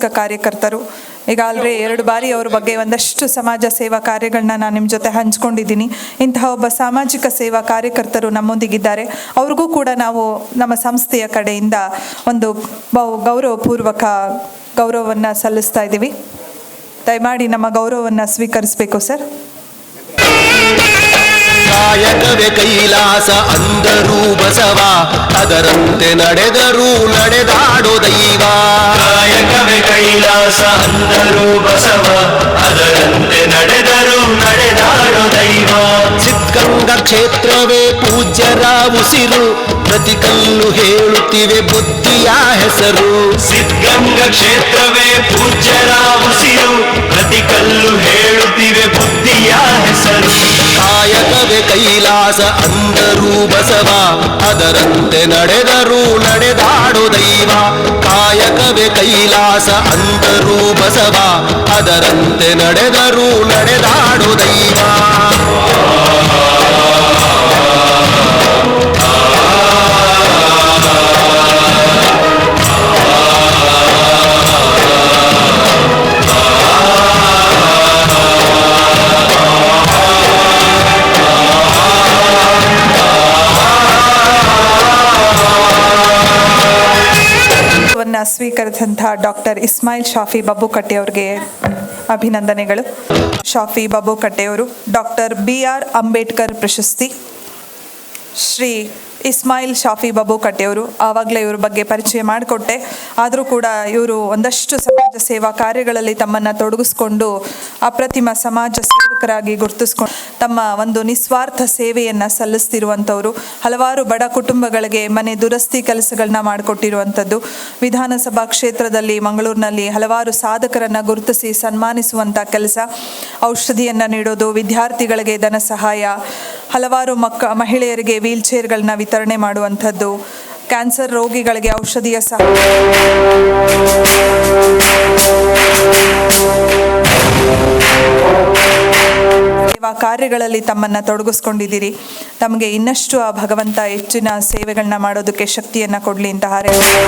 ಕಾರ್ಯಕರ್ತರು ಈಗಾಗಲೇ 2 ಬಾರಿ ಅವ್ರ ಬಗ್ಗೆ ಒಂದಷ್ಟು ಸಮಾಜ ಸೇವಾ ಕಾರ್ಯಗಳನ್ನ ನಾನು ನಿಮ್ಮ ಜೊತೆ ಹಂಚ್ಕೊಂಡಿದ್ದೀನಿ. ಇಂತಹ ಒಬ್ಬ ಸಾಮಾಜಿಕ ಸೇವಾ ಕಾರ್ಯಕರ್ತರು ನಮ್ಮೊಂದಿಗಿದ್ದಾರೆ. ಅವ್ರಿಗೂ ಕೂಡ ನಾವು ನಮ್ಮ ಸಂಸ್ಥೆಯ ಕಡೆಯಿಂದ ಒಂದು ಗೌರವಪೂರ್ವಕ ಗೌರವವನ್ನು ಸಲ್ಲಿಸ್ತಾ ಇದ್ದೀವಿ. ದಯಮಾಡಿ ನಮ್ಮ ಗೌರವವನ್ನು ಸ್ವೀಕರಿಸಬೇಕು ಸರ್. ಕಾಯಕವೇ ಕೈಲಾಸ ಅಂದರು ಬಸವ, ಅದರಂತೆ ನಡೆದರು ನಡೆದಾಡೋ ದೈವ. ಕಾಯಕವೇ ಕೈಲಾಸ ಅಂದರು ಬಸವ, ಅದರಂತೆ ನಡೆದರು ನಡೆದಾಡೋ ದೈವ. ಸಿದ್ಧಗಂಗಾ ಕ್ಷೇತ್ರವೇ ಪೂಜ್ಯರ ಉಸಿರು, ಪ್ರತಿ ಕಲ್ಲು ಹೇಳುತ್ತಿವೆ ಬುದ್ಧಿಯ ಹೆಸರು. ಸಿದ್ಧಗಂಗಾ ಕ್ಷೇತ್ರವೇ ಪೂಜ್ಯರ ಉಸಿರು, ಪ್ರತಿ ಕಲ್ಲು ಹೇಳುತ್ತಿವೆ ಬುದ್ಧಿಯ ಹೆಸರು. ಕಾಯಕವೇ ಕೈಲಾಸ ಅಂದರು ಬಸವ, ಅದರಂತೆ ನಡೆದರು ನಡೆದಾಡೋ ದೈವ. ಕಾಯಕವೇ ಕೈಲಾಸ ಅಂದರು ಬಸವ, ಅದರಂತೆ ನಡೆದರು ನಡೆದಾಡೋ ದೈವ. ಸ್ವೀಕರಿಸಿದಂತಹ ಡಾಕ್ಟರ್ ಇಸ್ಮಾಯಿಲ್ ಶಾಫಿ ಬಬ್ಬುಕಟ್ಟೆ ಅವರಿಗೆ ಅಭಿನಂದನೆಗಳು. ಶಾಫಿ ಬಬ್ಬುಕಟ್ಟೆ ಅವರು ಡಾಕ್ಟರ್ BR ಅಂಬೇಡ್ಕರ್ ಪ್ರಶಸ್ತಿ. ಶ್ರೀ ಇಸ್ಮಾಯಿಲ್ ಶಾಫಿ ಬಬ್ಬುಕಟ್ಟೆ ಅವರು, ಆವಾಗಲೇ ಇವ್ರ ಬಗ್ಗೆ ಪರಿಚಯ ಮಾಡಿಕೊಟ್ಟೆ, ಆದರೂ ಕೂಡ ಇವರು ಒಂದಷ್ಟು ಸಮಾಜ ಸೇವಾ ಕಾರ್ಯಗಳಲ್ಲಿ ತಮ್ಮನ್ನು ತೊಡಗಿಸ್ಕೊಂಡು ಅಪ್ರತಿಮ ಸಮಾಜ ಸೇವಕರಾಗಿ ಗುರುತಿಸ್ಕೊಂಡು ತಮ್ಮ ಒಂದು ನಿಸ್ವಾರ್ಥ ಸೇವೆಯನ್ನು ಸಲ್ಲಿಸ್ತಿರುವಂಥವ್ರು. ಹಲವಾರು ಬಡ ಕುಟುಂಬಗಳಿಗೆ ಮನೆ ದುರಸ್ತಿ ಕೆಲಸಗಳನ್ನ ಮಾಡಿಕೊಟ್ಟಿರುವಂಥದ್ದು. ವಿಧಾನಸಭಾ ಕ್ಷೇತ್ರದಲ್ಲಿ ಮಂಗಳೂರಿನಲ್ಲಿ ಹಲವಾರು ಸಾಧಕರನ್ನು ಗುರುತಿಸಿ ಸನ್ಮಾನಿಸುವಂಥ ಕೆಲಸ, ಔಷಧಿಯನ್ನು ನೀಡೋದು, ವಿದ್ಯಾರ್ಥಿಗಳಿಗೆ ಧನ ಸಹಾಯ, ಹಲವಾರು ಮಹಿಳೆಯರಿಗೆ ವೀಲ್ ಚೇರ್ಗಳನ್ನ ವಿತರಣೆ ಮಾಡುವಂಥದ್ದು, ಕ್ಯಾನ್ಸರ್ ರೋಗಿಗಳಿಗೆ ಔಷಧಿಯ ಸೇವಾ ಕಾರ್ಯಗಳಲ್ಲಿ ತಮ್ಮನ್ನು ತೊಡಗಿಸ್ಕೊಂಡಿದ್ದೀರಿ. ತಮಗೆ ಇನ್ನಷ್ಟು ಆ ಭಗವಂತ ಹೆಚ್ಚಿನ ಸೇವೆಗಳನ್ನ ಮಾಡೋದಕ್ಕೆ ಶಕ್ತಿಯನ್ನು ಕೊಡಲಿ ಅಂತ ಹಾರೈಸಿ